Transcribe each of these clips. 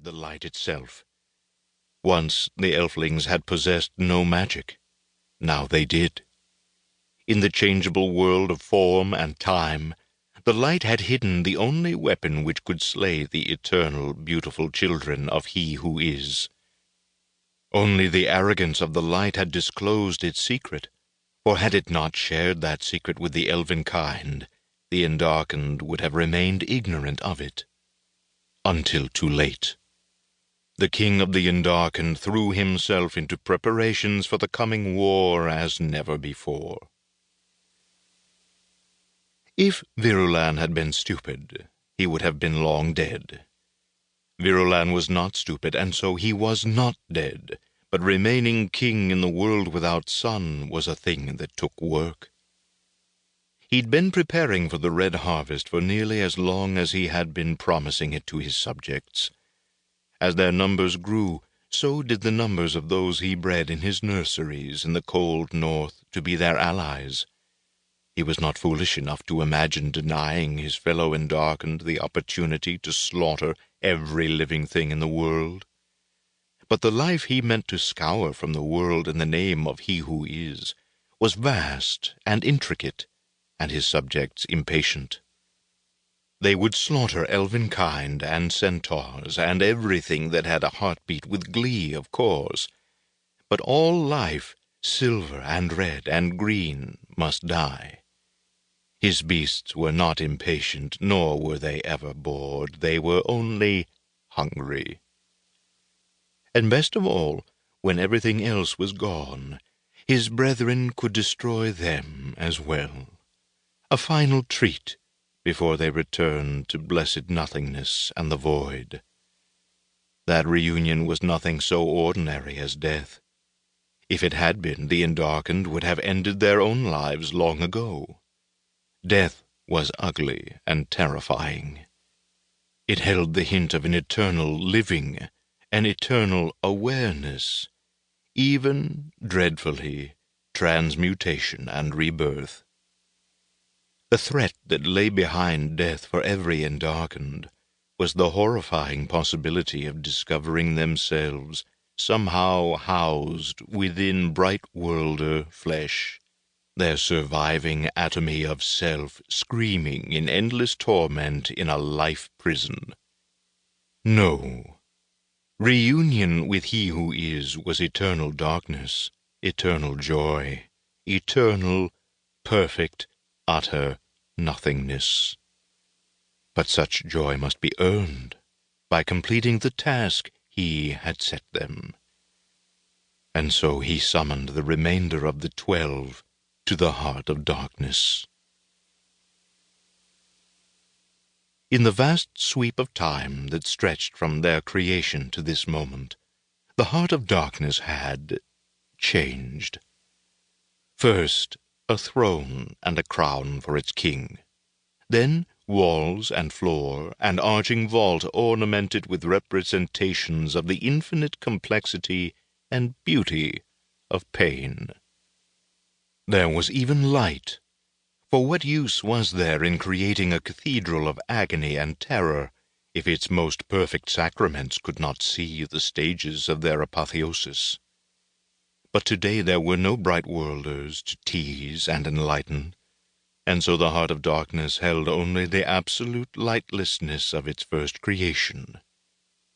with the light itself. Once the elflings had possessed no magic. Now they did. In the changeable world of form and time, the light had hidden the only weapon which could slay the eternal, beautiful children of He who is. Only the arrogance of the light had disclosed its secret, for had it not shared that secret with the elven kind, the Endarkened would have remained ignorant of it. Until too late. The king of the Endarkened threw himself into preparations for the coming war as never before. If Virulan had been stupid, he would have been long dead. Virulan was not stupid, and so he was not dead, but remaining king in the world without sun was a thing that took work. He'd been preparing for the red harvest for nearly as long as he had been promising it to his subjects. As their numbers grew, so did the numbers of those he bred in his nurseries in the cold north to be their allies. He was not foolish enough to imagine denying his fellow Endarkened the opportunity to slaughter every living thing in the world. But the life he meant to scour from the world in the name of He who is was vast and intricate, and his subjects impatient. They would slaughter elvenkind and centaurs and everything that had a heartbeat with glee, of course. But all life, silver and red and green, must die. His beasts were not impatient, nor were they ever bored. They were only hungry. And best of all, when everything else was gone, his brethren could destroy them as well. A final treat before they returned to blessed nothingness and the void. That reunion was nothing so ordinary as death. If it had been, the Endarkened would have ended their own lives long ago. Death was ugly and terrifying. It held the hint of an eternal living, an eternal awareness, even, dreadfully, transmutation and rebirth. The threat that lay behind death for every Endarkened was the horrifying possibility of discovering themselves somehow housed within bright-worlder flesh, their surviving atomy of self screaming in endless torment in a life prison. No. Reunion with He who is was eternal darkness, eternal joy, eternal, perfect, utter nothingness. But such joy must be earned by completing the task he had set them. And so he summoned the remainder of the 12 to the heart of darkness. In the vast sweep of time that stretched from their creation to this moment, the heart of darkness had changed. First, a throne and a crown for its king. Then walls and floor and arching vault ornamented with representations of the infinite complexity and beauty of pain. There was even light, for what use was there in creating a cathedral of agony and terror if its most perfect sacraments could not see the stages of their apotheosis? But today there were no bright worlders to tease and enlighten, and so the heart of darkness held only the absolute lightlessness of its first creation.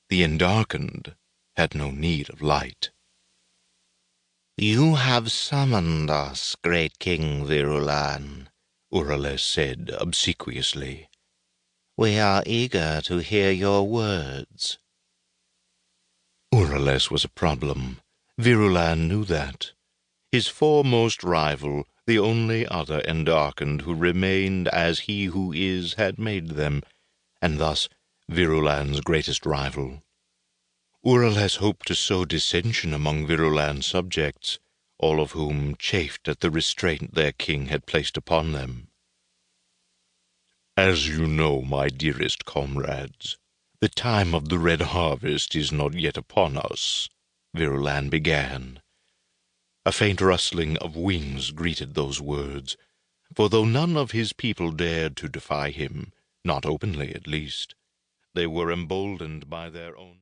The Endarkened had no need of light. "You have summoned us, great King Virulan," Urales said obsequiously. "We are eager to hear your words." Urales was a problem. Virulan knew that. His foremost rival, the only other Endarkened who remained as He who is had made them, and thus Virulan's greatest rival. Urales hoped to sow dissension among Virulan's subjects, all of whom chafed at the restraint their king had placed upon them. "As you know, my dearest comrades, the time of the red harvest is not yet upon us," Virulan began. A faint rustling of wings greeted those words, for though none of his people dared to defy him, not openly at least, they were emboldened by their own